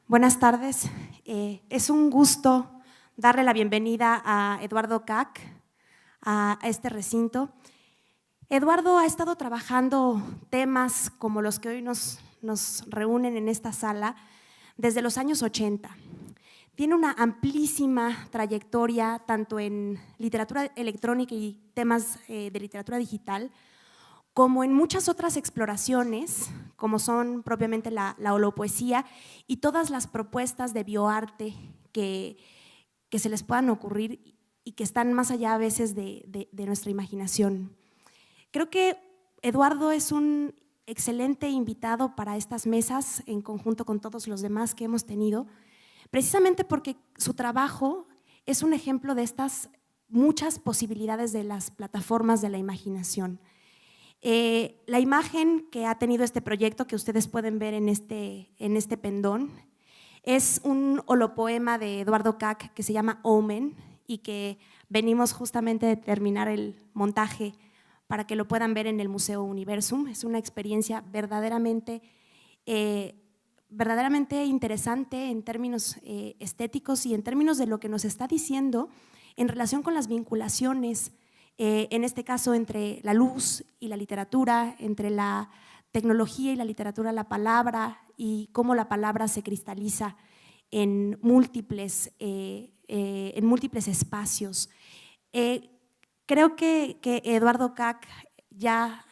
Buenas tardes. Es un gusto darle la bienvenida a Eduardo Kac a este recinto. Eduardo ha estado trabajando temas como los que hoy nos reúnen en esta sala desde los años 80. Tiene una amplísima trayectoria tanto en literatura electrónica y temas de literatura digital, como en muchas otras exploraciones, como son propiamente la holopoesía y todas las propuestas de bioarte que se les puedan ocurrir y que están más allá a veces de nuestra imaginación. Creo que Eduardo es un excelente invitado para estas mesas en conjunto con todos los demás que hemos tenido, precisamente porque su trabajo es un ejemplo de estas muchas posibilidades de las plataformas de la imaginación. La imagen que ha tenido este proyecto, que ustedes pueden ver en este pendón, es un holopoema de Eduardo Kac que se llama Omen y que venimos justamente de terminar el montaje para que lo puedan ver en el Museo Universum. Es una experiencia verdaderamente interesante en términos estéticos y en términos de lo que nos está diciendo en relación con las vinculaciones, en este caso entre la luz y la literatura, entre la tecnología y la literatura, la palabra y cómo la palabra se cristaliza en múltiples espacios. Creo que Eduardo Kac ya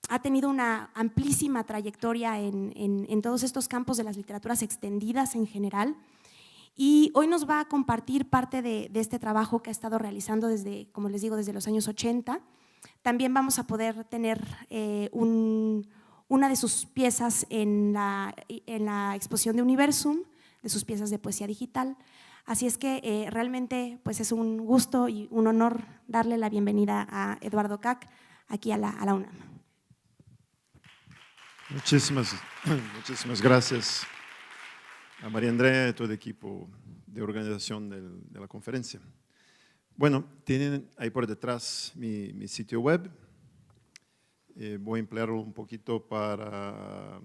ha tenido una amplísima trayectoria en todos estos campos de las literaturas extendidas en general, y hoy nos va a compartir parte de este trabajo que ha estado realizando desde, como les digo, desde los años 80. También vamos a poder tener una de sus piezas en la exposición de Universum, de sus piezas de poesía digital. Así es que realmente pues es un gusto y un honor darle la bienvenida a Eduardo Kac aquí a la UNAM. Muchísimas gracias a María Andrea y a todo el equipo de organización de la conferencia. Bueno, tienen ahí por detrás mi sitio web. Voy a emplearlo un poquito para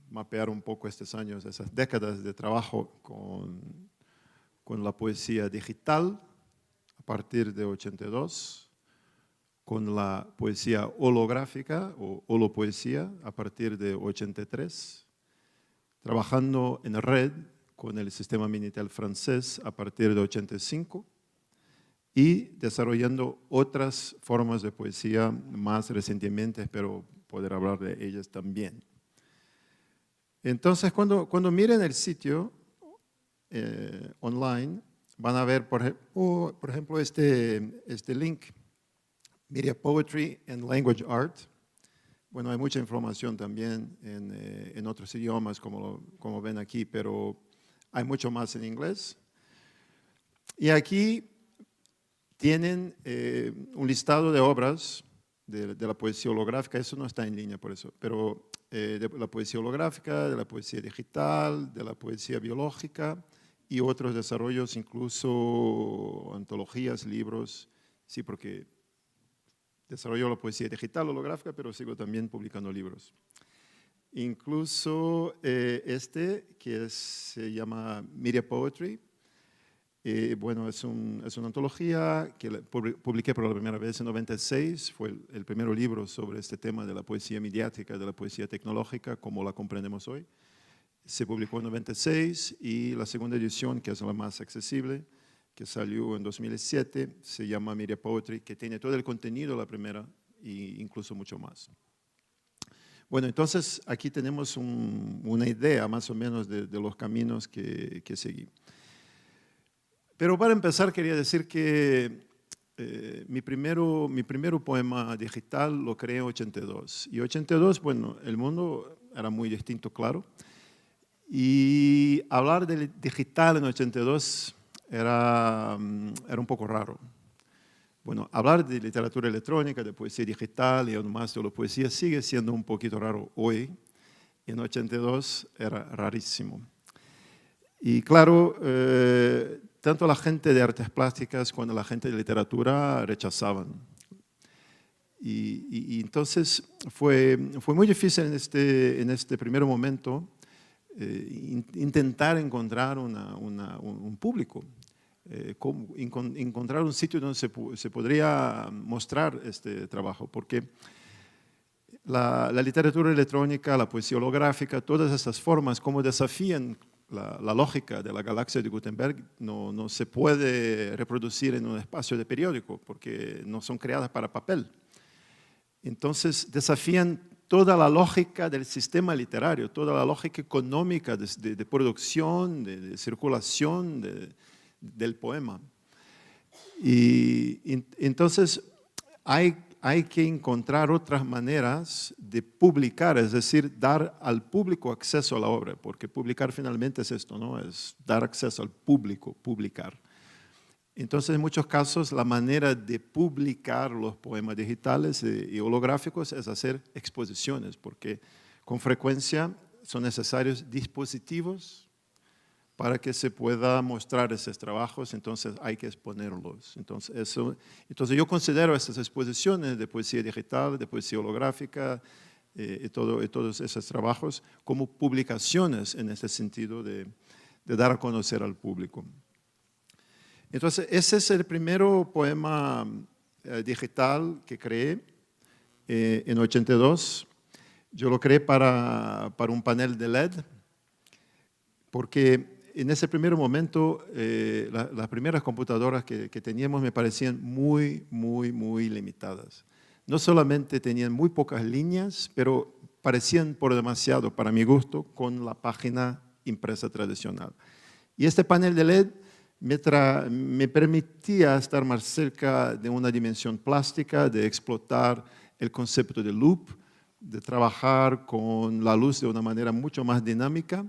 mapear un poco estos años, esas décadas de trabajo con la poesía digital a partir de 82, con la poesía holográfica o holopoesía a partir de 83, trabajando en red con el sistema Minitel francés a partir de 85 y desarrollando otras formas de poesía más recientemente, espero poder hablar de ellas también. Entonces, cuando miren el sitio online, van a ver, por ejemplo, este link, Media Poetry and Language Art. Bueno, hay mucha información también en otros idiomas, como ven aquí, pero hay mucho más en inglés. Y aquí tienen un listado de obras de la poesía holográfica. Eso no está en línea por eso, pero de la poesía holográfica, de la poesía digital, de la poesía biológica y otros desarrollos, incluso antologías, libros. Sí, porque desarrollo la poesía digital holográfica, pero sigo también publicando libros. Incluso que se llama Media Poetry. Bueno, es una antología que publiqué por la primera vez en 96. Fue el primer libro sobre este tema de la poesía mediática, de la poesía tecnológica, como la comprendemos hoy. Se publicó en 96 y la segunda edición, que es la más accesible, que salió en 2007, se llama Media Poetry, que tiene todo el contenido de la primera e incluso mucho más. Bueno, entonces aquí tenemos una idea más o menos de los caminos que seguí. Pero para empezar quería decir que mi primero poema digital lo creé en 82. Y 82, bueno, el mundo era muy distinto, claro. Y hablar de digital en 82 era un poco raro. Bueno, hablar de literatura electrónica, de poesía digital y aún más de la poesía sigue siendo un poquito raro hoy. En 82 era rarísimo. Y claro, tanto la gente de artes plásticas como la gente de literatura rechazaban. Y entonces fue muy difícil en este primer momento intentar encontrar un público, encontrar un sitio donde se podría mostrar este trabajo, porque la literatura electrónica, la poesía holográfica, todas estas formas como desafían la lógica de la galaxia de Gutenberg no se puede reproducir en un espacio de periódico porque no son creadas para papel. Entonces desafían toda la lógica del sistema literario, toda la lógica económica de producción, de circulación del poema. Y entonces hay que encontrar otras maneras de publicar, es decir, dar al público acceso a la obra, porque publicar finalmente es esto, ¿no? Es dar acceso al público, publicar. Entonces, en muchos casos, la manera de publicar los poemas digitales y holográficos es hacer exposiciones, porque con frecuencia son necesarios dispositivos para que se pueda mostrar esos trabajos, entonces hay que exponerlos. Entonces yo considero estas exposiciones de poesía digital, de poesía holográfica y todos esos trabajos como publicaciones en ese sentido de dar a conocer al público. Entonces, ese es el primer poema digital que creé en 82. Yo lo creé para un panel de LED, porque en ese primer momento las primeras computadoras que teníamos me parecían muy limitadas. No solamente tenían muy pocas líneas, pero parecían por demasiado, para mi gusto, con la página impresa tradicional. Y este panel de LED me permitía estar más cerca de una dimensión plástica, de explotar el concepto de loop, de trabajar con la luz de una manera mucho más dinámica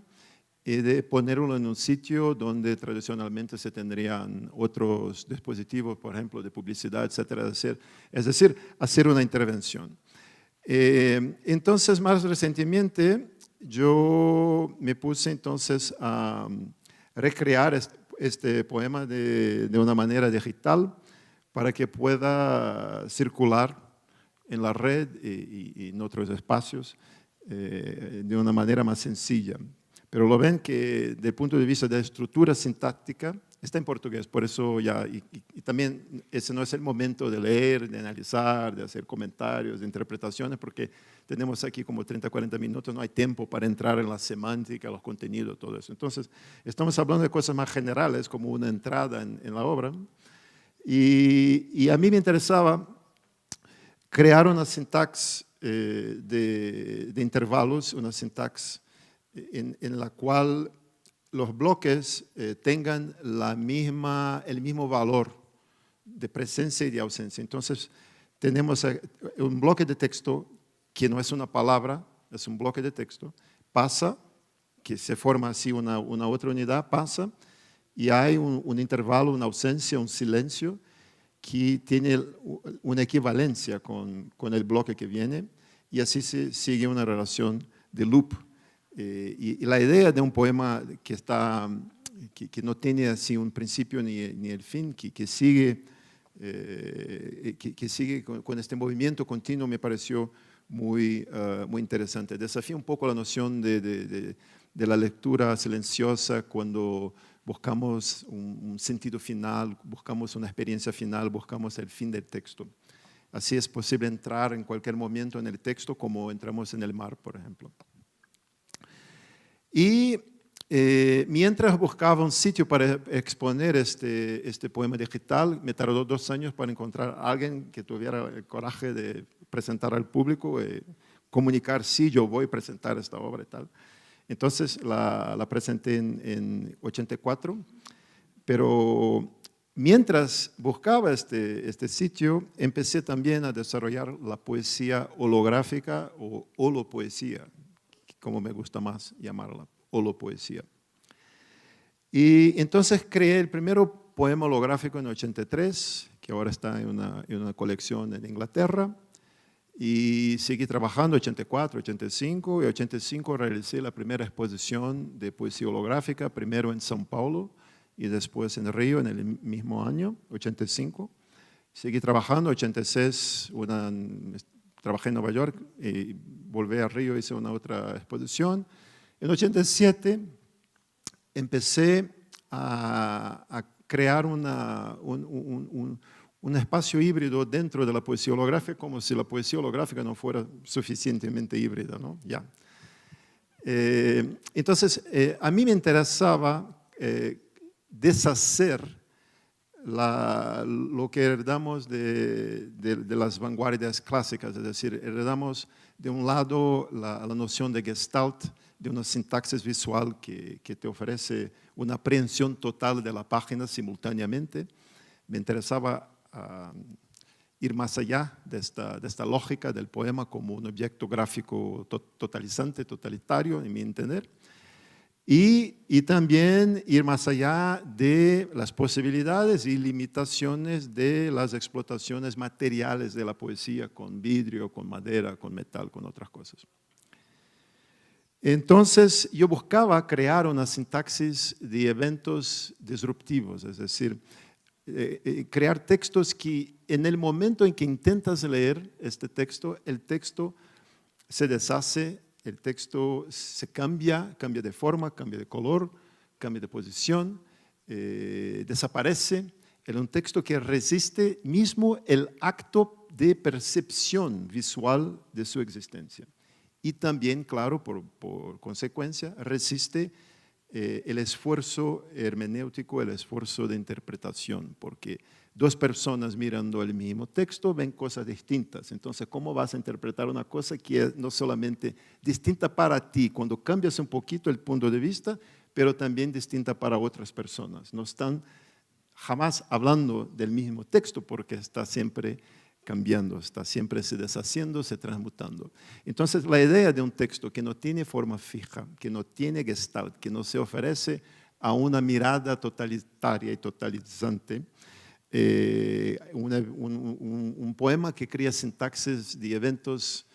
y de ponerlo en un sitio donde tradicionalmente se tendrían otros dispositivos, por ejemplo, de publicidad, etcétera. Es decir, hacer una intervención. Entonces, más recientemente, yo me puse entonces a recrear este poema de una manera digital para que pueda circular en la red y en otros espacios de una manera más sencilla. Pero lo ven que desde el punto de vista de estructura sintáctica está en portugués, por eso ya, y también ese no es el momento de leer, de analizar, de hacer comentarios, de interpretaciones, porque tenemos aquí como 30, 40 minutos, no hay tiempo para entrar en la semántica, los contenidos, todo eso. Entonces, estamos hablando de cosas más generales, como una entrada en la obra, y a mí me interesaba crear una sintaxis de intervalos, una sintaxis en la cual los bloques tengan el mismo valor de presencia y de ausencia. Entonces, tenemos un bloque de texto que no es una palabra, es un bloque de texto, pasa, que se forma así una otra unidad, pasa, y hay un intervalo, una ausencia, un silencio, que tiene una equivalencia con el bloque que viene, y así se sigue una relación de loop. Y la idea de un poema que no tiene así un principio ni el fin, que sigue con este movimiento continuo, me pareció muy interesante. Desafía un poco la noción de la lectura silenciosa cuando buscamos un sentido final, buscamos una experiencia final, buscamos el fin del texto. Así es posible entrar en cualquier momento en el texto como entramos en el mar, por ejemplo. Y mientras buscaba un sitio para exponer este poema digital, me tardó 2 años para encontrar a alguien que tuviera el coraje de presentar al público, comunicar, sí, yo voy a presentar esta obra y tal. Entonces la presenté en 84, pero mientras buscaba este sitio, empecé también a desarrollar la poesía holográfica o holopoesía, como me gusta más llamarla, holopoesía. Y entonces creé el primer poema holográfico en 83, que ahora está en una colección en Inglaterra, y seguí trabajando 84, 85, y 85 realicé la primera exposición de poesía holográfica, primero en São Paulo y después en Río en el mismo año, 85. Seguí trabajando, 86, trabajé en Nueva York y volví a Río, hice una otra exposición. En 87 empecé a crear un espacio híbrido dentro de la poesía holográfica, como si la poesía holográfica no fuera suficientemente híbrida, ¿no? Ya. Entonces, a mí me interesaba deshacer lo que heredamos de las vanguardias clásicas, es decir, heredamos de un lado la noción de Gestalt, de una sintaxis visual que te ofrece una aprehensión total de la página simultáneamente. Me interesaba ir más allá de esta lógica del poema como un objeto gráfico totalizante, totalitario, en mi entender. Y también ir más allá de las posibilidades y limitaciones de las explotaciones materiales de la poesía con vidrio, con madera, con metal, con otras cosas. Entonces, yo buscaba crear una sintaxis de eventos disruptivos, es decir, crear textos que en el momento en que intentas leer este texto, el texto se deshace, el texto se cambia de forma, cambia de color, cambia de posición, desaparece. Es un texto que resiste mismo el acto de percepción visual de su existencia. Y también, claro, por consecuencia, resiste el esfuerzo hermenéutico, el esfuerzo de interpretación, porque dos personas mirando el mismo texto ven cosas distintas. Entonces, ¿cómo vas a interpretar una cosa que es no solamente distinta para ti, cuando cambias un poquito el punto de vista, pero también distinta para otras personas? No están jamás hablando del mismo texto porque está siempre cambiando, está siempre se deshaciendo, se transmutando. Entonces, la idea de un texto que no tiene forma fija, que no tiene gestalt, que no se ofrece a una mirada totalitaria y totalizante, un poema que crea sintaxis de eventos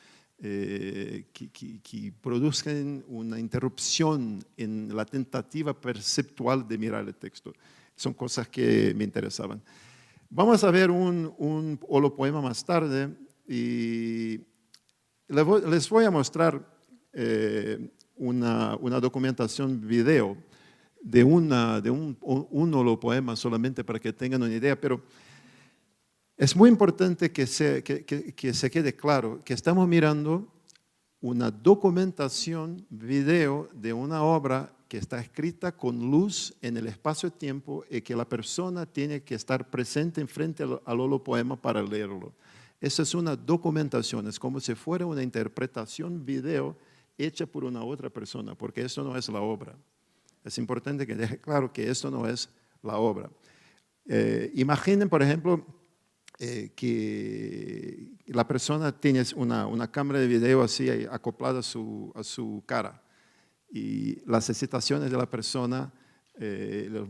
que produzcan una interrupción en la tentativa perceptual de mirar el texto. Son cosas que me interesaban. Vamos a ver un holopoema más tarde y les voy a mostrar una documentación video de un holopoema solamente para que tengan una idea, pero es muy importante que se quede claro que estamos mirando una documentación video de una obra que está escrita con luz en el espacio-tiempo y que la persona tiene que estar presente enfrente al holopoema para leerlo. Esa es una documentación, es como si fuera una interpretación video hecha por una otra persona, porque eso no es la obra. Es importante que deje claro que esto no es la obra. Imaginen, por ejemplo, que la persona tiene una cámara de video así acoplada a su cara y las excitaciones de la persona,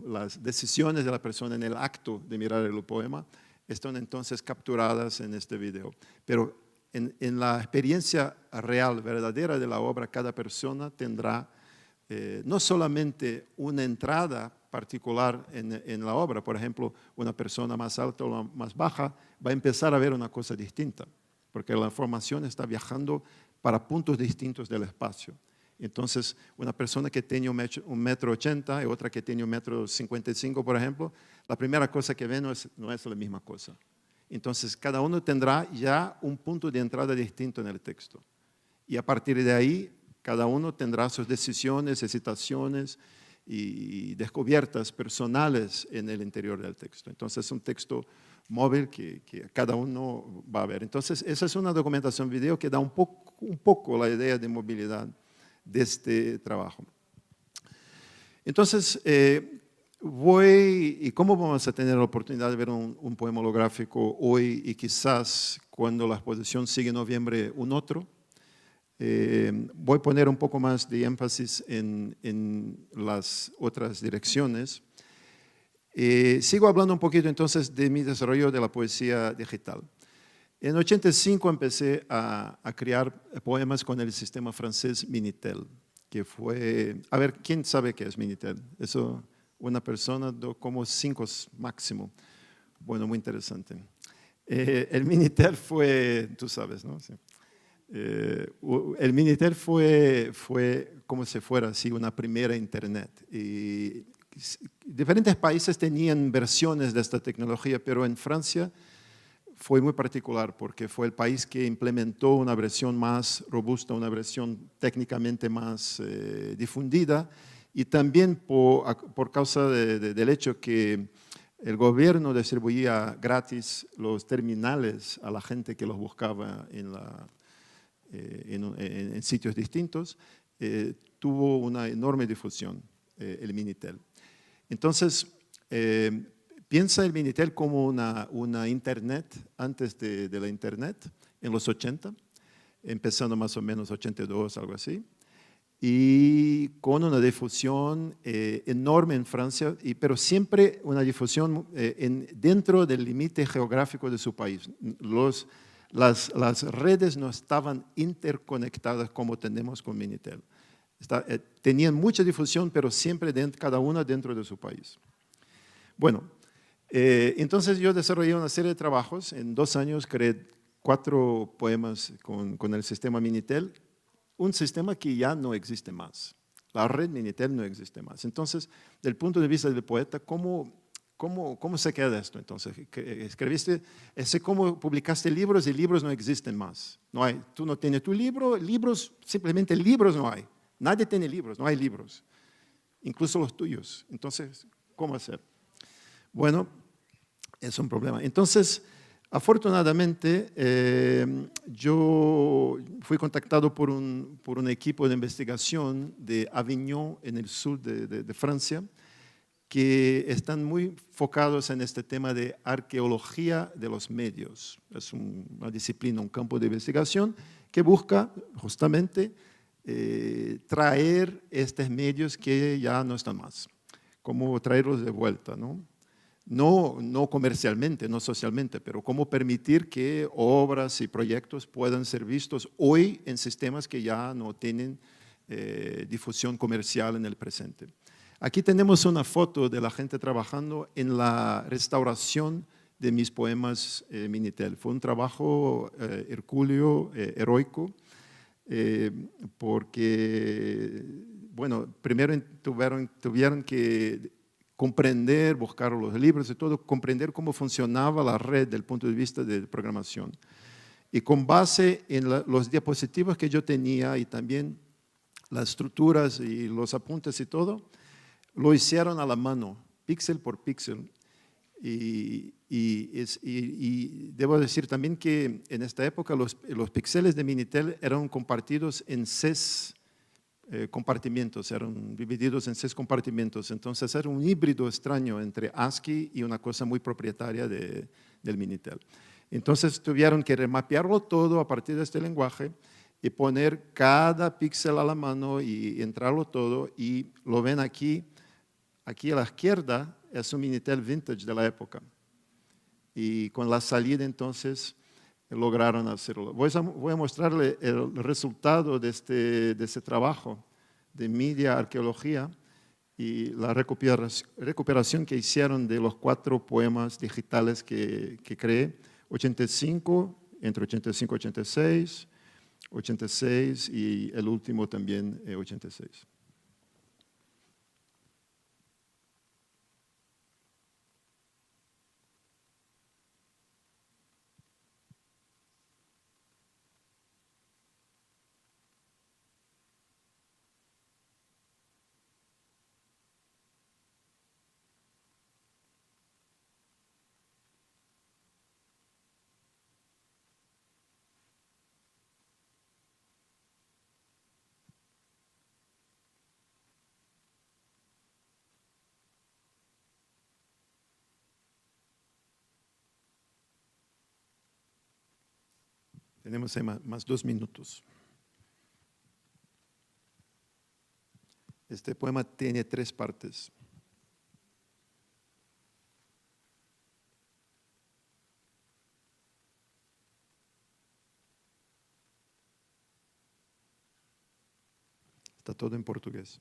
las decisiones de la persona en el acto de mirar el poema están entonces capturadas en este video. Pero en la experiencia real, verdadera de la obra, cada persona tendrá no solamente una entrada particular en la obra. Por ejemplo, una persona más alta o más baja va a empezar a ver una cosa distinta, porque la información está viajando para puntos distintos del espacio. Entonces, una persona que tiene 1,80 m y otra que tiene 1,55 m, por ejemplo, la primera cosa que ve no es la misma cosa. Entonces, cada uno tendrá ya un punto de entrada distinto en el texto. Y a partir de ahí, cada uno tendrá sus decisiones, excitaciones y descubiertas personales en el interior del texto. Entonces, es un texto móvil que cada uno va a ver. Entonces, esa es una documentación video que da un poco la idea de movilidad de este trabajo. Entonces, ¿y cómo vamos a tener la oportunidad de ver un poema holográfico hoy y quizás cuando la exposición sigue en noviembre un otro? Voy a poner un poco más de énfasis en las otras direcciones. Sigo hablando un poquito entonces de mi desarrollo de la poesía digital. En 85 empecé a crear poemas con el sistema francés Minitel, que fue, a ver, ¿quién sabe qué es Minitel? Eso, una persona, como 5 máximo. Bueno, muy interesante. El Minitel fue, tú sabes, ¿no? Sí. El Minitel fue como si fuera así una primera Internet. Y diferentes países tenían versiones de esta tecnología, pero en Francia fue muy particular porque fue el país que implementó una versión más robusta, una versión técnicamente más difundida, y también por causa del hecho que el gobierno distribuía gratis los terminales a la gente que los buscaba en sitios distintos, tuvo una enorme difusión el Minitel. Entonces, piensa el Minitel como una Internet antes de la Internet, en los 80, empezando más o menos 82, algo así, y con una difusión enorme en Francia, pero siempre una difusión dentro del límite geográfico de su país. Las redes no estaban interconectadas como tenemos con Minitel. Tenían mucha difusión, pero siempre cada una dentro de su país. Bueno, entonces yo desarrollé una serie de trabajos. En 2 años creé 4 poemas con el sistema Minitel, un sistema que ya no existe más. La red Minitel no existe más. Entonces, del punto de vista del poeta, ¿cómo se queda esto? Entonces, escribiste, cómo publicaste libros y libros no existen más. No hay, tú no tienes tu libro, libros, simplemente libros no hay. Nadie tiene libros, no hay libros, incluso los tuyos. Entonces, ¿cómo hacer? Bueno, es un problema. Entonces, afortunadamente, yo fui contactado por un equipo de investigación de Avignon, en el sur de Francia, que están muy enfocados en este tema de arqueología de los medios. Es una disciplina, un campo de investigación que busca justamente traer estos medios que ya no están más, cómo traerlos de vuelta, ¿no? No comercialmente, no socialmente, pero cómo permitir que obras y proyectos puedan ser vistos hoy en sistemas que ya no tienen difusión comercial en el presente. Aquí tenemos una foto de la gente trabajando en la restauración de mis poemas Minitel. Fue un trabajo hercúleo, heroico, porque, bueno, primero tuvieron que comprender, buscar los libros y todo, comprender cómo funcionaba la red desde el punto de vista de programación. Y con base en los diapositivos que yo tenía y también las estructuras y los apuntes y todo, lo hicieron a la mano, píxel por píxel. Y debo decir también que en esta época los píxeles de Minitel eran compartidos en 6 compartimentos, eran divididos en 6 compartimentos. Entonces era un híbrido extraño entre ASCII y una cosa muy propietaria del Minitel. Entonces tuvieron que remapearlo todo a partir de este lenguaje y poner cada píxel a la mano y entrarlo todo. Y lo ven aquí a la izquierda es un Minitel vintage de la época. Y con la salida entonces lograron hacerlo. Voy a mostrarle el resultado de este trabajo de media arqueología y la recuperación que hicieron de los 4 poemas digitales que creé, 85, entre 85 y 86, 86 y el último también 86. Tenemos ahí más 2 minutos. Este poema tiene 3 partes. Está todo en portugués.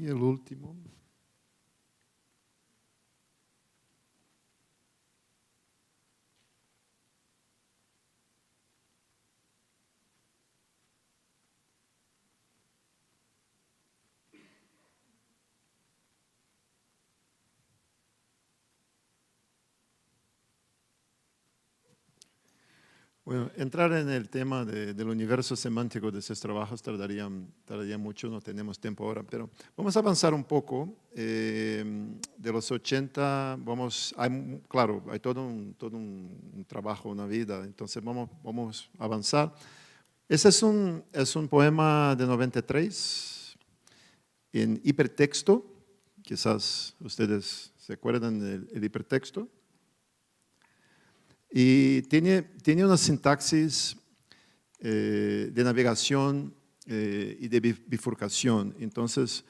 Y el último. Bueno, entrar en el tema del universo semántico de esos trabajos tardaría mucho, no tenemos tiempo ahora, pero vamos a avanzar un poco. De los 80, claro, hay todo un trabajo, una vida, entonces vamos a avanzar. Ese es un poema de 93, en hipertexto, quizás ustedes se acuerdan del hipertexto. Y tiene una sintaxis de navegación y de bifurcación. Entonces,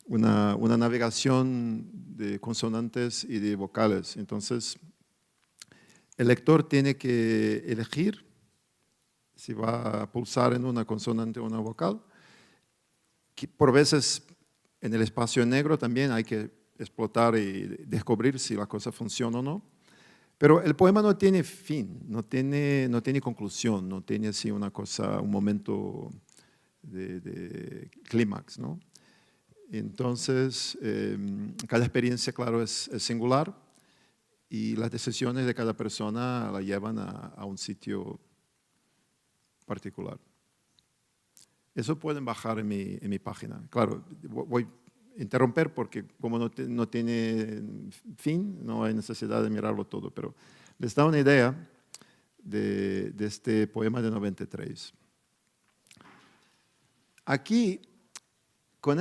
una navegación de consonantes y de vocales. Entonces, el lector tiene que elegir si va a pulsar en una consonante o una vocal. Por veces, en el espacio negro también hay que explotar y descubrir si la cosa funciona o no. Pero el poema no tiene fin, no tiene conclusión, no tiene así una cosa, un momento de clímax, ¿no? Entonces, cada experiencia, claro, es singular y las decisiones de cada persona la llevan a un sitio particular. Eso pueden bajar en mi página. Claro, voy a interrumpir porque como no tiene fin, no hay necesidad de mirarlo todo, pero les da una idea de este poema de 93. Aquí, con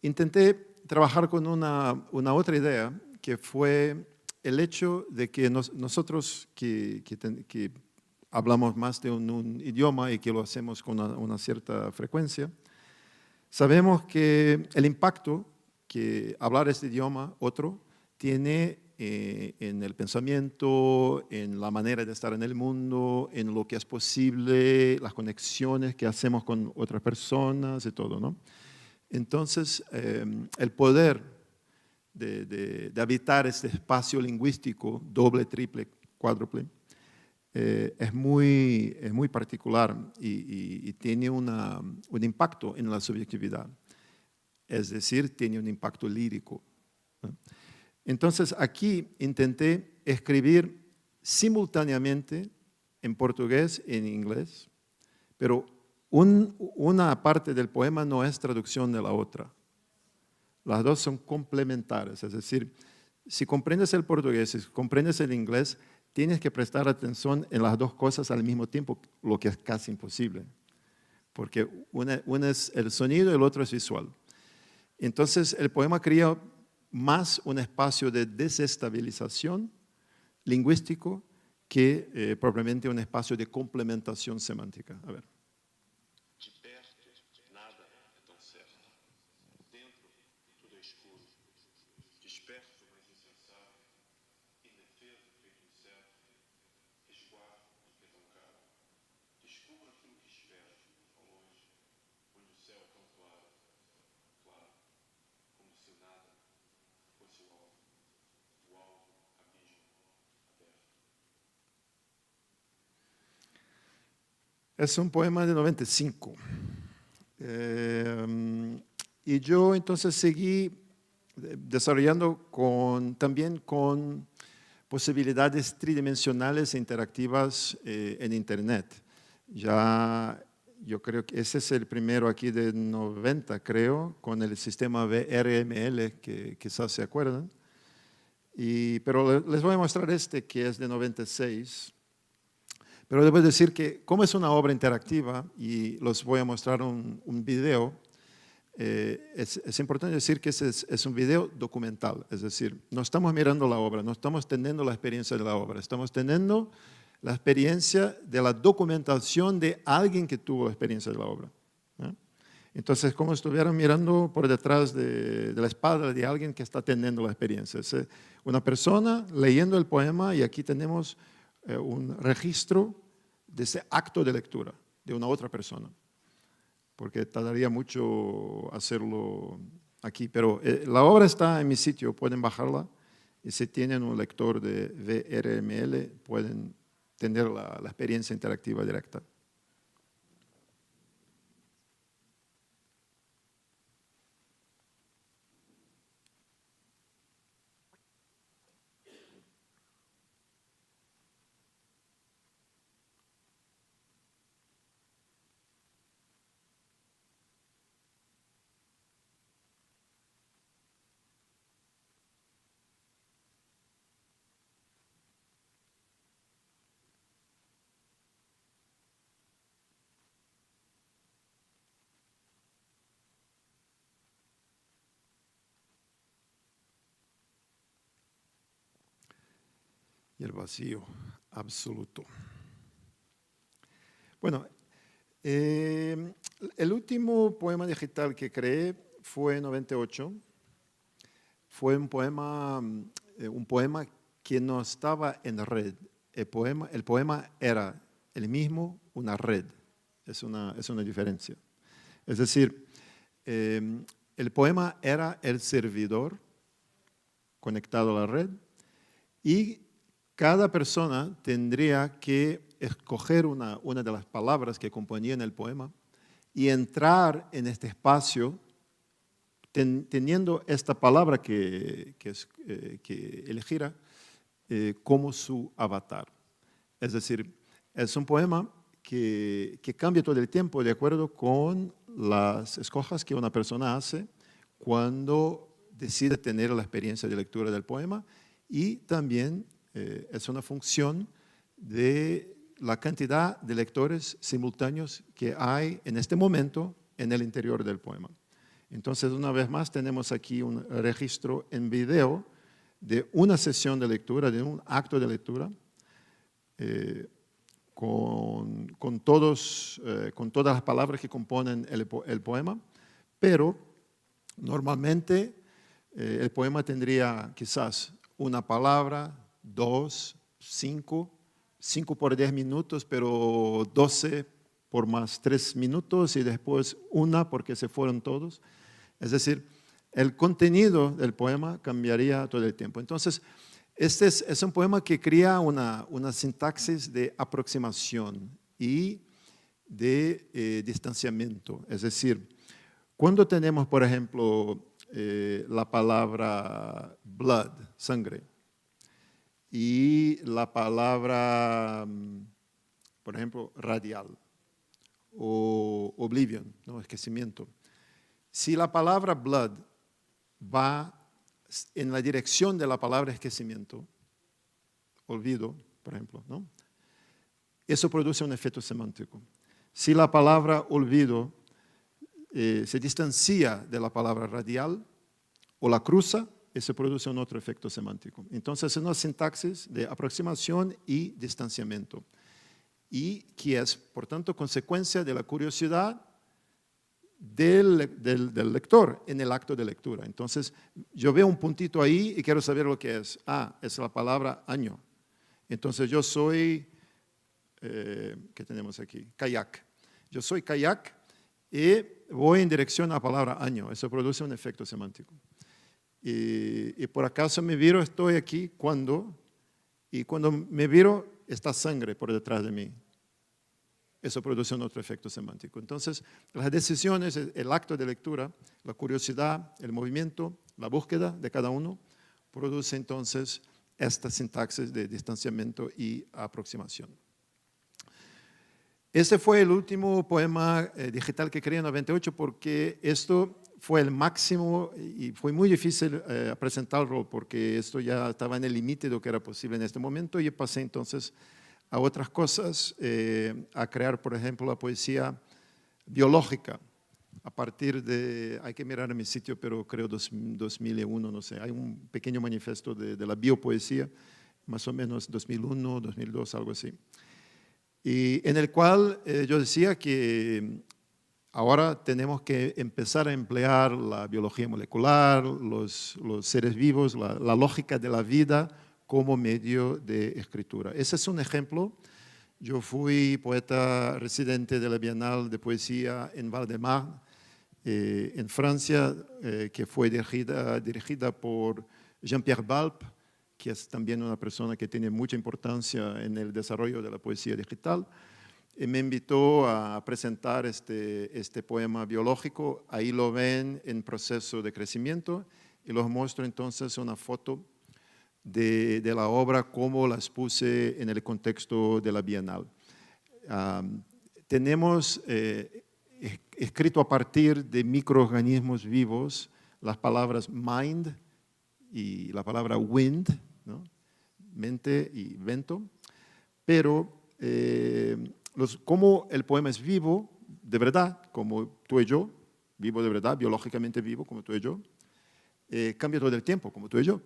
intenté trabajar con una otra idea, que fue el hecho de que nosotros que hablamos más de un idioma y que lo hacemos con una cierta frecuencia, sabemos que el impacto que hablar este idioma, otro, tiene en el pensamiento, en la manera de estar en el mundo, en lo que es posible, las conexiones que hacemos con otras personas y todo, ¿no? Entonces, el poder de habitar este espacio lingüístico, doble, triple, cuádruple, es muy particular y tiene un impacto en la subjetividad. Es decir, tiene un impacto lírico, ¿no? Entonces, aquí intenté escribir simultáneamente en portugués y en inglés, pero una parte del poema no es traducción de la otra. Las dos son complementarias, es decir, si comprendes el portugués, si comprendes el inglés, tienes que prestar atención en las dos cosas al mismo tiempo, lo que es casi imposible, porque una es el sonido y el otro es visual. Entonces, el poema crea más un espacio de desestabilización lingüístico que propiamente un espacio de complementación semántica. A ver. De perto, nada é tão certo. Dentro, tudo é escuro. Desperto, mas insensato. Indefeso, feito incerto. Resguardo do que é tão caro. Descubro aquilo que espero, ao longe, onde o céu é tão claro, claro, como se nada fosse o alvo abismo aberto. Es un poema de 95. Y yo entonces seguí desarrollando también con posibilidades tridimensionales e interactivas en Internet. Ya yo creo que ese es el primero aquí de 90, creo, con el sistema VRML, que quizás se acuerdan. Pero les voy a mostrar este que es de 96. Pero debo decir que como es una obra interactiva y los voy a mostrar un video, es importante decir que es un video documental. Es decir, no estamos mirando la obra, no estamos teniendo la experiencia de la obra, estamos teniendo la experiencia de la documentación de alguien que tuvo la experiencia de la obra, ¿no? Entonces, como si estuvieran mirando por detrás de la espalda de alguien que está teniendo la experiencia. Es una persona leyendo el poema y aquí tenemos un registro de ese acto de lectura de una otra persona. porque tardaría mucho hacerlo aquí. Pero la obra está en mi sitio, pueden bajarla. Y si tienen un lector de VRML, pueden tener la experiencia interactiva directa. Y el vacío absoluto. Bueno, el último poema digital que creé fue en 98. Fue un poema que no estaba en red. El poema era el mismo, una red. Es una diferencia. Es decir, el poema era el servidor conectado a la red y cada persona tendría que escoger una de las palabras que componían el poema y entrar en este espacio teniendo esta palabra que eligiera como su avatar. Es decir, es un poema que cambia todo el tiempo de acuerdo con las escojas que una persona hace cuando decide tener la experiencia de lectura del poema y también es una función de la cantidad de lectores simultáneos que hay en este momento en el interior del poema. Entonces, una vez más, tenemos aquí un registro en video de una sesión de lectura, de un acto de lectura, con todas las palabras que componen el poema, pero normalmente el poema tendría quizás una palabra, 2, 5 por 10 minutos, pero 12 por más 3 minutos y después una porque se fueron todos. Es decir, el contenido del poema cambiaría todo el tiempo. Entonces, este es un poema que crea una sintaxis de aproximación y de distanciamiento. Es decir, cuando tenemos, por ejemplo, la palabra blood, sangre, y la palabra, por ejemplo, radial o oblivion, ¿no? Esquecimiento. Si la palabra blood va en la dirección de la palabra esquecimiento, olvido, por ejemplo, ¿no? Eso produce un efecto semántico. Si la palabra olvido se distancia de la palabra radial o la cruza, eso produce un otro efecto semántico. Entonces, es una sintaxis de aproximación y distanciamiento, y que es, por tanto, consecuencia de la curiosidad del lector en el acto de lectura. Entonces, yo veo un puntito ahí y quiero saber lo que es. Ah, es la palabra año. Entonces, yo soy, ¿qué tenemos aquí? Kayak. Yo soy kayak y voy en dirección a la palabra año. Eso produce un efecto semántico. Y por acaso me viro, estoy aquí y cuando me viro está sangre por detrás de mí. Eso produce un otro efecto semántico. Entonces, las decisiones, el acto de lectura, la curiosidad, el movimiento, la búsqueda de cada uno, produce entonces esta sintaxis de distanciamiento y aproximación. Ese fue el último poema digital que creé en 98 porque esto fue el máximo y fue muy difícil presentarlo porque esto ya estaba en el límite de lo que era posible en este momento y pasé entonces a otras cosas, a crear, por ejemplo, la poesía biológica, a partir de, hay que mirar en mi sitio, pero creo 2001, no sé, hay un pequeño manifiesto de la biopoesía, más o menos 2001, 2002, algo así, y en el cual yo decía que ahora tenemos que empezar a emplear la biología molecular, los seres vivos, la lógica de la vida como medio de escritura. Ese es un ejemplo Yo fui poeta residente de la Bienal de Poesía en Val-de-Marne, en Francia, que fue dirigida por Jean-Pierre Valp, que es también una persona que tiene mucha importancia en el desarrollo de la poesía digital. Y me invitó a presentar este poema biológico. Ahí lo ven en proceso de crecimiento y los muestro entonces una foto de la obra como las puse en el contexto de la Bienal. Tenemos escrito a partir de microorganismos vivos las palabras mind y la palabra wind, ¿no? Mente y vento, pero como el poema es vivo, de verdad, como tú y yo, vivo de verdad, biológicamente vivo, como tú y yo, cambia todo el tiempo, como tú y yo.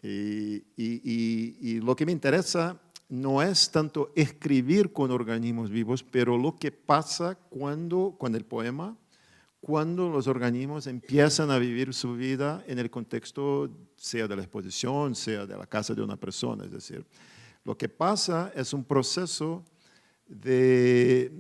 Y lo que me interesa no es tanto escribir con organismos vivos, pero lo que pasa cuando el poema, cuando los organismos empiezan a vivir su vida en el contexto, sea de la exposición, sea de la casa de una persona. Es decir, lo que pasa es un proceso de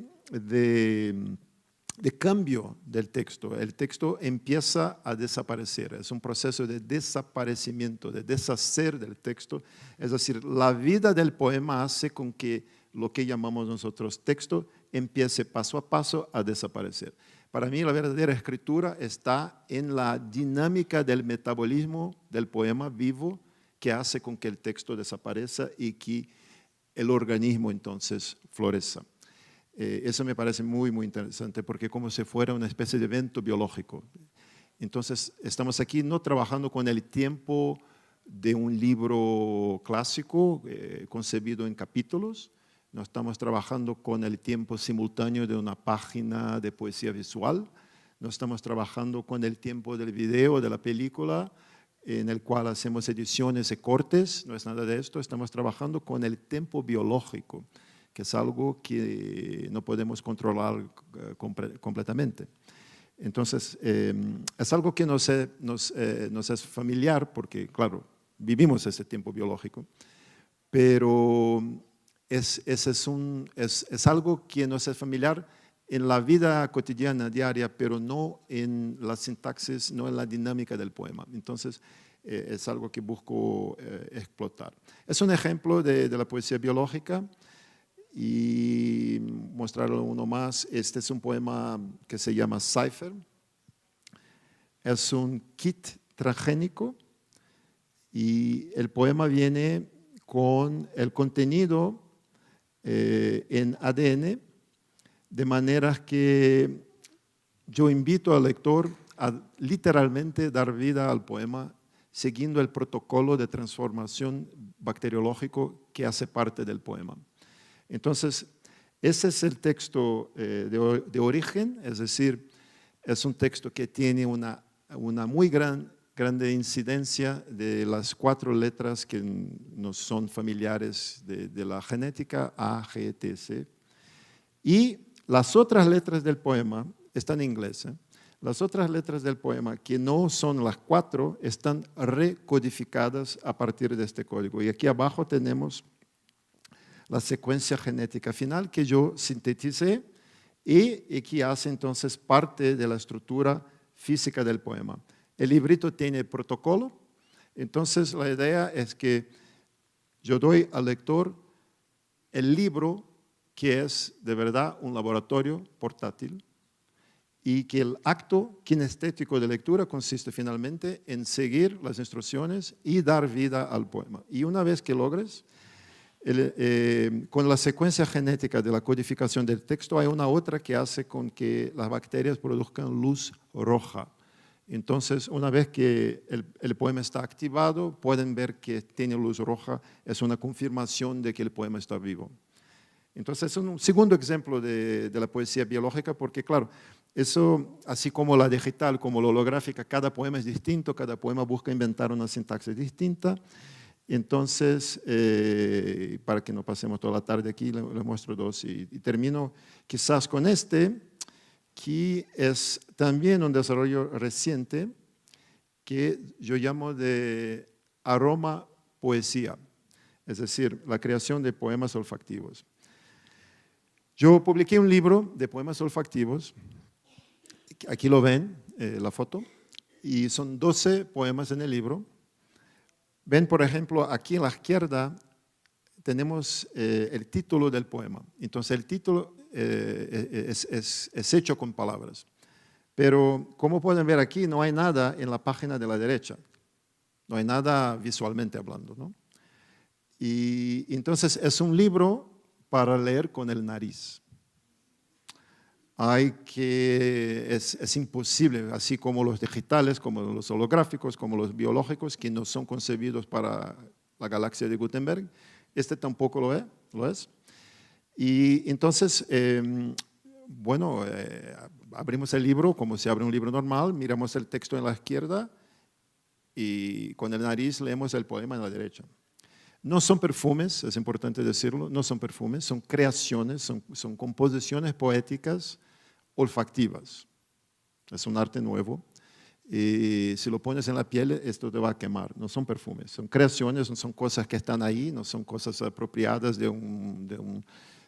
cambio del texto. El texto empieza a desaparecer. Es un proceso de desaparecimiento, de deshacer del texto. Es decir, la vida del poema hace con que lo que llamamos nosotros texto empiece paso a paso a desaparecer. Para mí, la verdadera escritura está en la dinámica del metabolismo del poema vivo que hace con que el texto desaparezca y que el organismo entonces florezca. Eso me parece muy, muy interesante porque como si fuera una especie de evento biológico. Entonces, estamos aquí no trabajando con el tiempo de un libro clásico concebido en capítulos, no estamos trabajando con el tiempo simultáneo de una página de poesía visual, no estamos trabajando con el tiempo del video, de la película, en el cual hacemos ediciones y cortes, no es nada de esto, estamos trabajando con el tiempo biológico, que es algo que no podemos controlar completamente. Entonces, es algo que nos es familiar, porque, claro, vivimos ese tiempo biológico, pero es algo que nos es familiar en la vida cotidiana, diaria, pero no en la sintaxis, no en la dinámica del poema. Entonces, es algo que busco explotar. Es un ejemplo de la poesía biológica. Y mostrarlo uno más, este es un poema que se llama Cipher. Es un kit transgénico y el poema viene con el contenido en ADN, de manera que yo invito al lector a literalmente dar vida al poema siguiendo el protocolo de transformación bacteriológico que hace parte del poema. Entonces, ese es el texto de origen, es decir, es un texto que tiene una muy grande incidencia de las 4 letras que nos son familiares de la genética, A, G, T, C. Y las otras letras del poema están en inglés. Las otras letras del poema, que no son las 4, están recodificadas a partir de este código. Y aquí abajo tenemos la secuencia genética final que yo sinteticé y que hace entonces parte de la estructura física del poema. El librito tiene protocolo, entonces la idea es que yo doy al lector el libro que es de verdad un laboratorio portátil y que el acto kinestético de lectura consiste finalmente en seguir las instrucciones y dar vida al poema. Y una vez que logres, con la secuencia genética de la codificación del texto hay una otra que hace con que las bacterias produzcan luz roja. Entonces, una vez que el poema está activado, pueden ver que tiene luz roja, es una confirmación de que el poema está vivo. Entonces, es un segundo ejemplo de la poesía biológica, porque claro, eso, así como la digital, como la holográfica, cada poema es distinto, cada poema busca inventar una sintaxis distinta. Entonces, para que no pasemos toda la tarde aquí, les muestro 2 y termino quizás con este, que es también un desarrollo reciente que yo llamo de aroma poesía. es decir, la creación de poemas olfactivos. Yo publiqué un libro de poemas olfactivos, aquí lo ven, la foto, y son 12 poemas en el libro. Ven, por ejemplo, aquí en la izquierda tenemos el título del poema. Entonces, el título es hecho con palabras. Pero, como pueden ver aquí, no hay nada en la página de la derecha. No hay nada visualmente hablando, ¿no? Y entonces, es un libro para leer con el nariz. Es imposible, así como los digitales, como los holográficos, como los biológicos, que no son concebidos para la galaxia de Gutenberg. Este tampoco lo es. Y entonces, bueno, abrimos el libro como se abre un libro normal, miramos el texto en la izquierda y con el nariz leemos el poema en la derecha. No son perfumes, es importante decirlo, no son perfumes, son creaciones, son composiciones poéticas olfactivas. Es un arte nuevo. Y si lo pones en la piel, esto te va a quemar. No son perfumes, son creaciones, no son cosas que están ahí, no son cosas apropiadas de un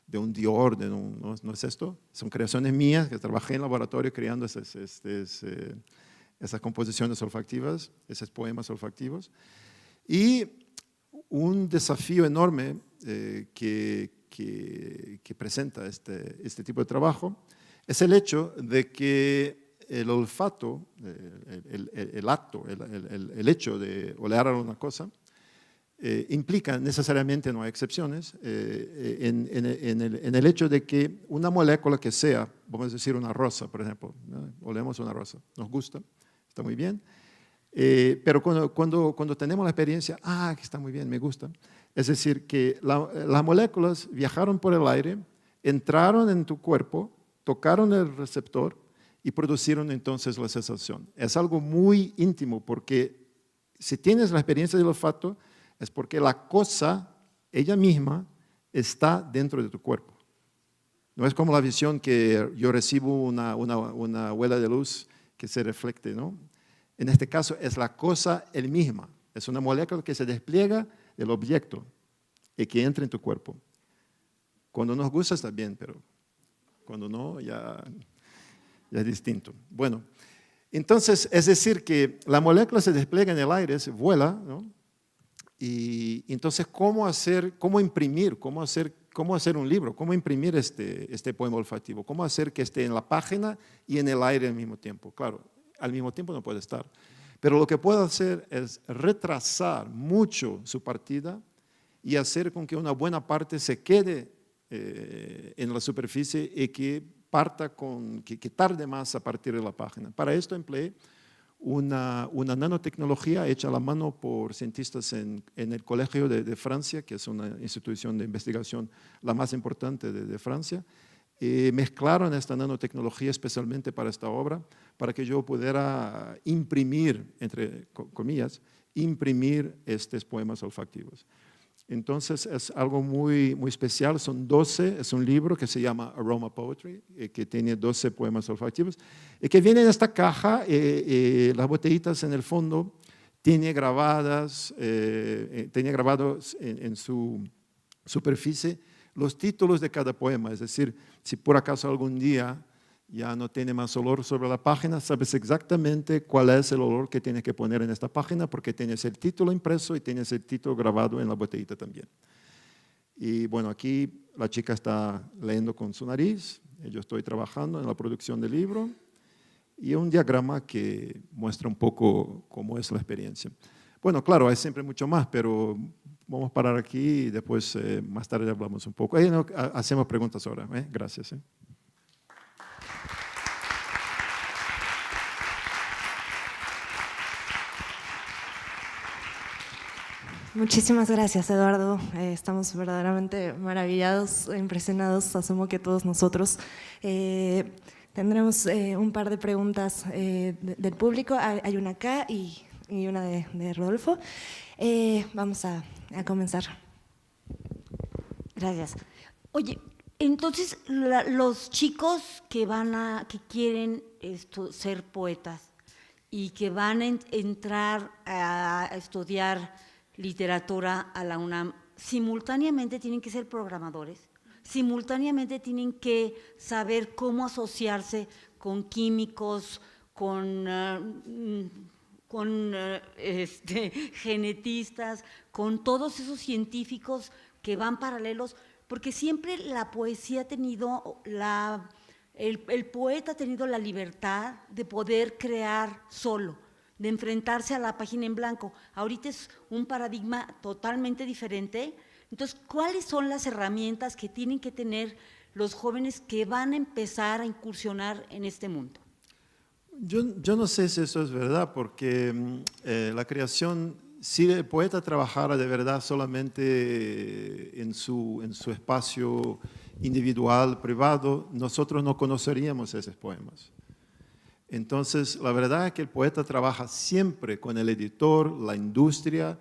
Dior, no es esto. Son creaciones mías, que trabajé en laboratorio creando esas composiciones olfactivas, esos poemas olfactivos. Y un desafío enorme que presenta este tipo de trabajo es el hecho de que el olfato, el acto, el hecho de oler alguna cosa, implica necesariamente, no hay excepciones, en el hecho de que una molécula que sea, vamos a decir una rosa, por ejemplo, ¿no? Olemos una rosa, nos gusta, está muy bien, pero cuando tenemos la experiencia, que está muy bien, me gusta, es decir, que las moléculas viajaron por el aire, entraron en tu cuerpo, tocaron el receptor y producieron entonces la sensación. Es algo muy íntimo porque si tienes la experiencia del olfato es porque la cosa, ella misma, está dentro de tu cuerpo. No es como la visión que yo recibo una huella de luz que se refleje, ¿no? En este caso es la cosa el misma. Es una molécula que se despliega del objeto y que entra en tu cuerpo. Cuando nos gusta está bien, pero cuando no, ya es distinto. Bueno, entonces es decir que la molécula se despliega en el aire, se vuela, ¿no? Y entonces, ¿cómo imprimir? ¿Cómo hacer un libro? ¿Cómo imprimir este poema olfativo? ¿Cómo hacer que esté en la página y en el aire al mismo tiempo? Claro, al mismo tiempo no puede estar. Pero lo que puedo hacer es retrasar mucho su partida y hacer con que una buena parte se quede en la superficie y que tarde más a partir de la página. Para esto empleé una nanotecnología hecha a la mano por cientistas en el Colegio de Francia, que es una institución de investigación la más importante de Francia. Mezclaron esta nanotecnología especialmente para esta obra, para que yo pudiera imprimir, entre comillas, imprimir estos poemas olfactivos. Entonces es algo muy, muy especial, son 12, es un libro que se llama Aroma Poetry, que tiene 12 poemas olfactivos, y que viene en esta caja, las botellitas en el fondo, tiene grabados en su superficie los títulos de cada poema, es decir, si por acaso algún día ya no tiene más olor sobre la página, sabes exactamente cuál es el olor que tienes que poner en esta página porque tienes el título impreso y tienes el título grabado en la botellita también. Y bueno, aquí la chica está leyendo con su nariz, yo estoy trabajando en la producción del libro y un diagrama que muestra un poco cómo es la experiencia. Bueno, claro, hay siempre mucho más, pero vamos a parar aquí y después más tarde hablamos un poco. Ahí no, hacemos preguntas ahora. Gracias. Muchísimas gracias, Eduardo. Estamos verdaderamente maravillados, impresionados, asumo que todos nosotros. Tendremos un par de preguntas del público. Hay una acá y una de Rodolfo. Vamos a comenzar. Gracias. Oye, entonces los chicos que quieren ser poetas y que van a entrar a estudiar literatura a la UNAM, simultáneamente tienen que ser programadores, simultáneamente tienen que saber cómo asociarse con químicos, con genetistas, con todos esos científicos que van paralelos, porque siempre la poesía ha tenido el poeta ha tenido la libertad de poder crear solo, de enfrentarse a la página en blanco. Ahorita es un paradigma totalmente diferente. Entonces, ¿cuáles son las herramientas que tienen que tener los jóvenes que van a empezar a incursionar en este mundo? Yo no sé si eso es verdad, porque la creación, si el poeta trabajara de verdad solamente en su espacio individual, privado, nosotros no conoceríamos esos poemas. Entonces, la verdad es que el poeta trabaja siempre con el editor, la industria,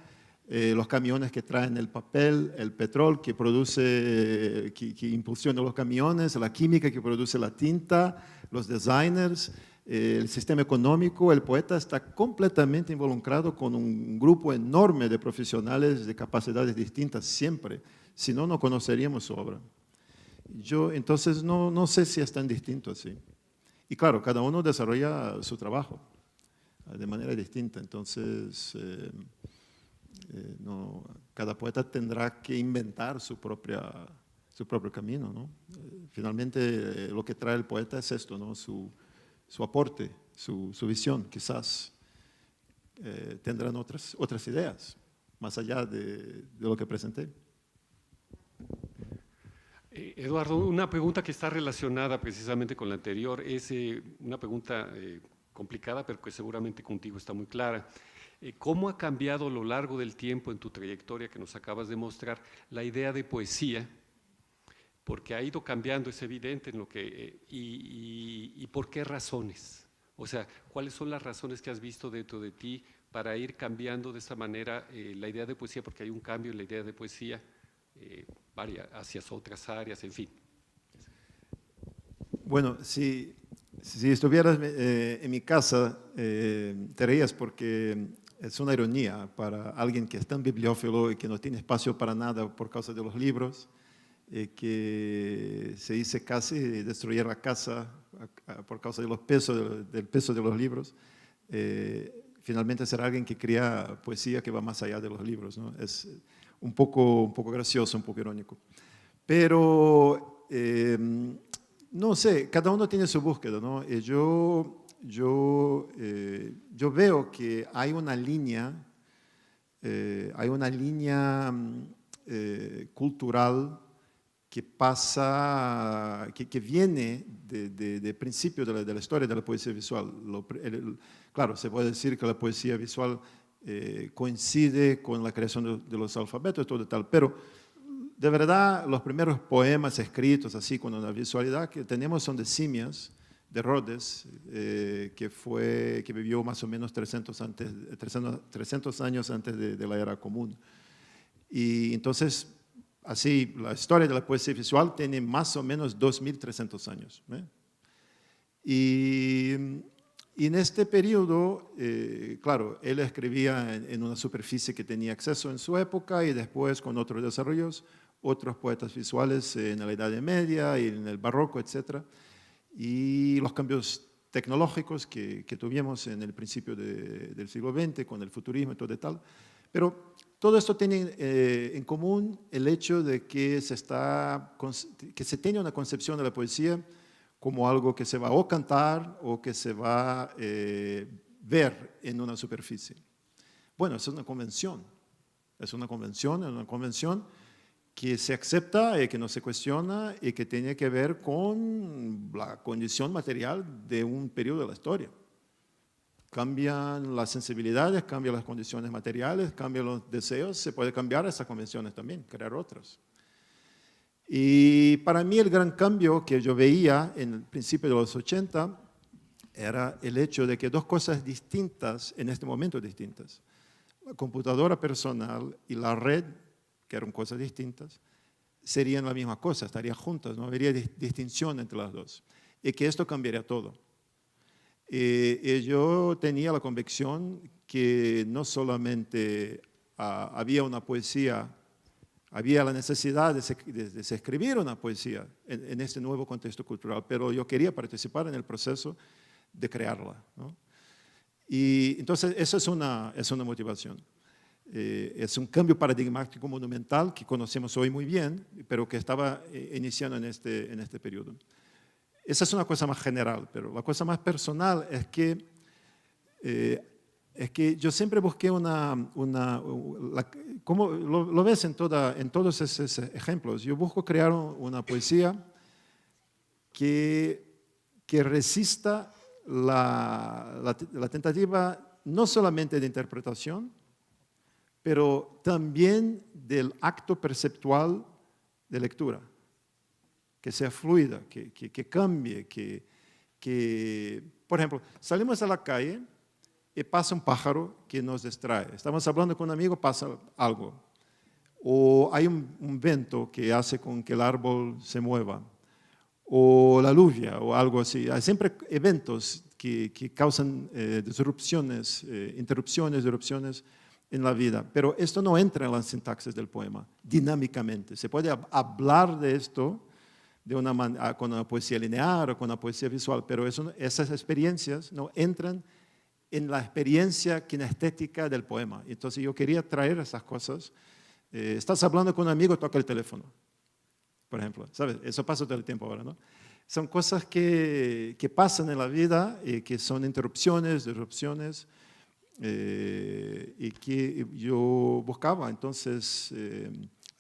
los camiones que traen el papel, el petróleo que produce, que impulsiona los camiones, la química que produce la tinta, los designers, el sistema económico. El poeta está completamente involucrado con un grupo enorme de profesionales de capacidades distintas siempre, si no, no conoceríamos su obra. Yo entonces no sé si es tan distinto así. Y claro, cada uno desarrolla su trabajo de manera distinta, entonces cada poeta tendrá que inventar su propio camino, ¿no? Finalmente lo que trae el poeta es esto, ¿no? Su aporte, su visión. Quizás tendrán otras ideas, más allá de lo que presenté. Eduardo, una pregunta que está relacionada precisamente con la anterior, es una pregunta complicada, pero que seguramente contigo está muy clara. ¿Cómo ha cambiado a lo largo del tiempo en tu trayectoria que nos acabas de mostrar la idea de poesía? Porque ha ido cambiando, es evidente, en lo que, y ¿por qué razones? O sea, ¿cuáles son las razones que has visto dentro de ti para ir cambiando de esta manera la idea de poesía? Porque hay un cambio en la idea de poesía hacia otras áreas, en fin. Bueno, si estuvieras en mi casa, te reías porque es una ironía para alguien que es tan bibliófilo y que no tiene espacio para nada por causa de los libros, que se dice casi destruir la casa por causa del peso de los libros. Finalmente ser alguien que crea poesía que va más allá de los libros, ¿no? Es un poco gracioso, un poco irónico. Pero no sé, cada uno tiene su búsqueda, ¿no? Yo veo que hay una línea cultural que pasa, que viene de principio de la historia de la poesía visual. Claro, se puede decir que la poesía visual coincide con la creación de los alfabetos y todo tal, pero de verdad los primeros poemas escritos así con una visualidad que tenemos son de Simias, de Rhodes, que vivió más o menos 300 años antes de la era común. Y entonces, así, la historia de la poesía visual tiene más o menos 2300 años. Y en este periodo, claro, él escribía en una superficie que tenía acceso en su época y después con otros desarrollos, otros poetas visuales en la Edad Media y en el Barroco, etc. Y los cambios tecnológicos que tuvimos en el principio del siglo XX con el futurismo y todo tal. Pero todo esto tiene en común el hecho de que se tiene una concepción de la poesía como algo que se va o cantar o que se va a ver en una superficie. Bueno, es una convención que se acepta y que no se cuestiona y que tiene que ver con la condición material de un periodo de la historia. Cambian las sensibilidades, cambian las condiciones materiales, cambian los deseos, se puede cambiar esas convenciones también, crear otras. Y para mí el gran cambio que yo veía en el principio de los 80 era el hecho de que dos cosas distintas, en este momento distintas, la computadora personal y la red, que eran cosas distintas, serían la misma cosa, estarían juntas, no habría distinción entre las dos. Y que esto cambiaría todo. Y yo tenía la convicción que no solamente había una poesía había la necesidad de se escribir una poesía en este nuevo contexto cultural, pero yo quería participar en el proceso de crearla, ¿no? Y entonces eso es una motivación. Es un cambio paradigmático monumental que conocemos hoy muy bien, pero que estaba iniciando en este periodo. Esa es una cosa más general, pero la cosa más personal es que yo siempre busqué como lo ves en todos esos ejemplos, yo busco crear una poesía que resista la tentativa no solamente de interpretación, pero también del acto perceptual de lectura, que sea fluida, que cambie, por ejemplo, salimos a la calle y pasa un pájaro que nos distrae. Estamos hablando con un amigo, pasa algo. O hay un viento que hace con que el árbol se mueva. O la lluvia o algo así. Hay siempre eventos que causan disrupciones, interrupciones, disrupciones en la vida. Pero esto no entra en la sintaxis del poema, dinámicamente. Se puede hablar de esto con una poesía lineal o con una poesía visual, pero esas experiencias no entran en la experiencia kinestética del poema. Entonces yo quería traer esas cosas. Estás hablando con un amigo, toca el teléfono, por ejemplo. ¿Sabes? Eso pasa todo el tiempo ahora, ¿no? Son cosas que pasan en la vida y que son interrupciones, disrupciones, y que yo buscaba. Entonces,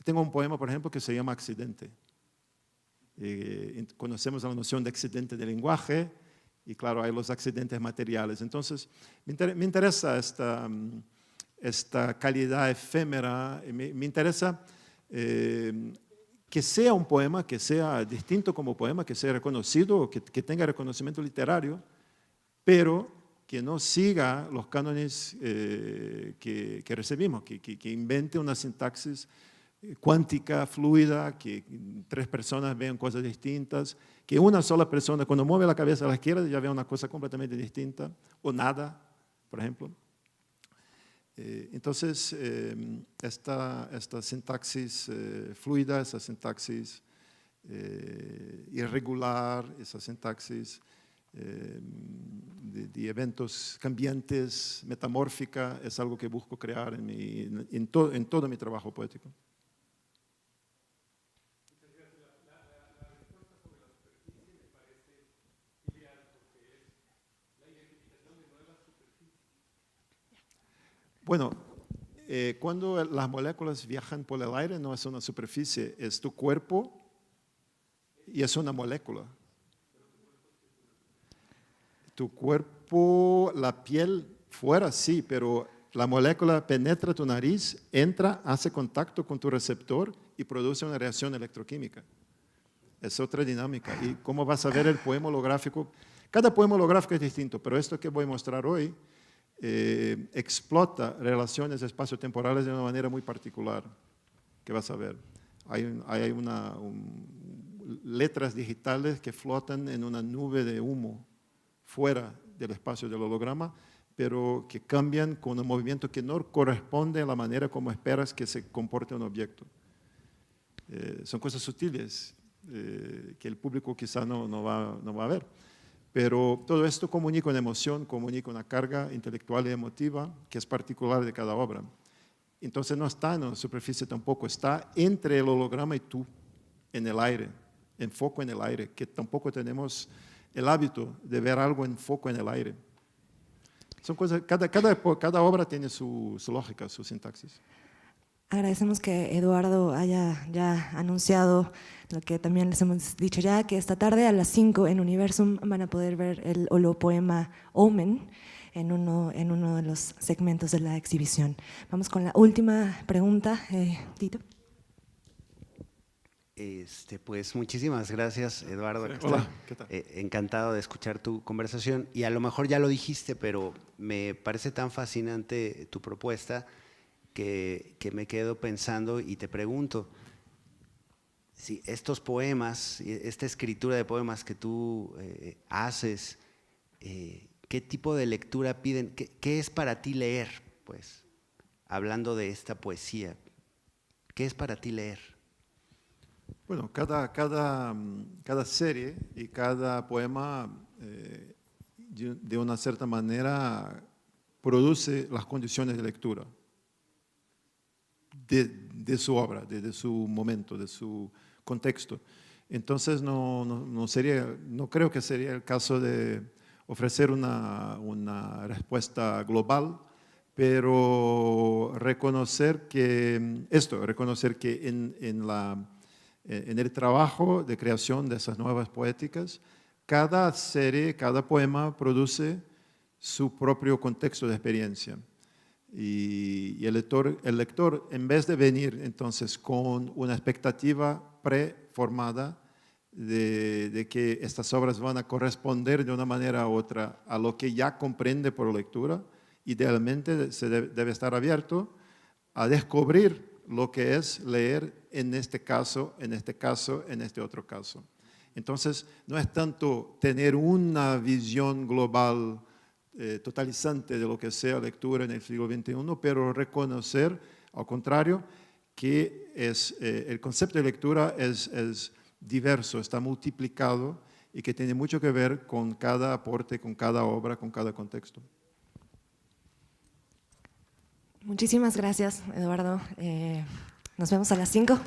tengo un poema, por ejemplo, que se llama Accidente. Conocemos la noción de accidente del lenguaje, y claro, hay los accidentes materiales. Entonces, me interesa esta calidad efímera, me interesa que sea un poema, que sea distinto como poema, que sea reconocido, que tenga reconocimiento literario, pero que no siga los cánones que recibimos, que invente una sintaxis cuántica, fluida, que tres personas vean cosas distintas, que una sola persona cuando mueve la cabeza a la izquierda ya ve una cosa completamente distinta, o nada, por ejemplo. Entonces, esta sintaxis fluida, esa sintaxis irregular, esa sintaxis de eventos cambiantes, metamórfica, es algo que busco crear en todo mi trabajo poético. Bueno, cuando las moléculas viajan por el aire no es una superficie, es tu cuerpo y es una molécula. Tu cuerpo, la piel fuera sí, pero la molécula penetra tu nariz, entra, hace contacto con tu receptor y produce una reacción electroquímica. Es otra dinámica. ¿Y cómo vas a ver el poema holográfico? Cada poema holográfico es distinto, pero esto que voy a mostrar hoy explota relaciones espaciotemporales de una manera muy particular, que vas a ver. Hay letras digitales que flotan en una nube de humo fuera del espacio del holograma, pero que cambian con un movimiento que no corresponde a la manera como esperas que se comporte un objeto. Son cosas sutiles que el público quizá no va a ver. Pero todo esto comunica una emoción, comunica una carga intelectual y emotiva que es particular de cada obra. Entonces no está en la superficie tampoco, está entre el holograma y tú, en el aire, en foco en el aire, que tampoco tenemos el hábito de ver algo en foco en el aire. Son cosas, cada obra tiene su lógica, su sintaxis. Agradecemos que Eduardo haya ya anunciado lo que también les hemos dicho ya, que esta tarde a las 5 en Universum van a poder ver el holopoema Omen en uno de los segmentos de la exhibición. Vamos con la última pregunta, Tito. Pues muchísimas gracias, Eduardo. Hola, ¿qué tal? Encantado de escuchar tu conversación y a lo mejor ya lo dijiste, pero me parece tan fascinante tu propuesta que me quedo pensando y te pregunto si estos poemas, esta escritura de poemas que tú haces, ¿qué tipo de lectura piden? ¿Qué es para ti leer? Pues, hablando de esta poesía, ¿Qué es para ti leer? Bueno, cada serie y cada poema de una cierta manera produce las condiciones de lectura de su obra, de su momento, de su contexto. Entonces no creo que sería el caso de ofrecer una respuesta global, pero reconocer que en el trabajo de creación de esas nuevas poéticas, cada serie, cada poema produce su propio contexto de experiencia. Y el lector, en vez de venir entonces con una expectativa preformada de que estas obras van a corresponder de una manera u otra a lo que ya comprende por lectura, idealmente se debe estar abierto a descubrir lo que es leer en este caso, en este otro caso. Entonces, no es tanto tener una visión global totalizante de lo que sea lectura en el siglo XXI, pero reconocer, al contrario, que el concepto de lectura es diverso, está multiplicado y que tiene mucho que ver con cada aporte, con cada obra, con cada contexto. Muchísimas gracias, Eduardo. Nos vemos a las 5.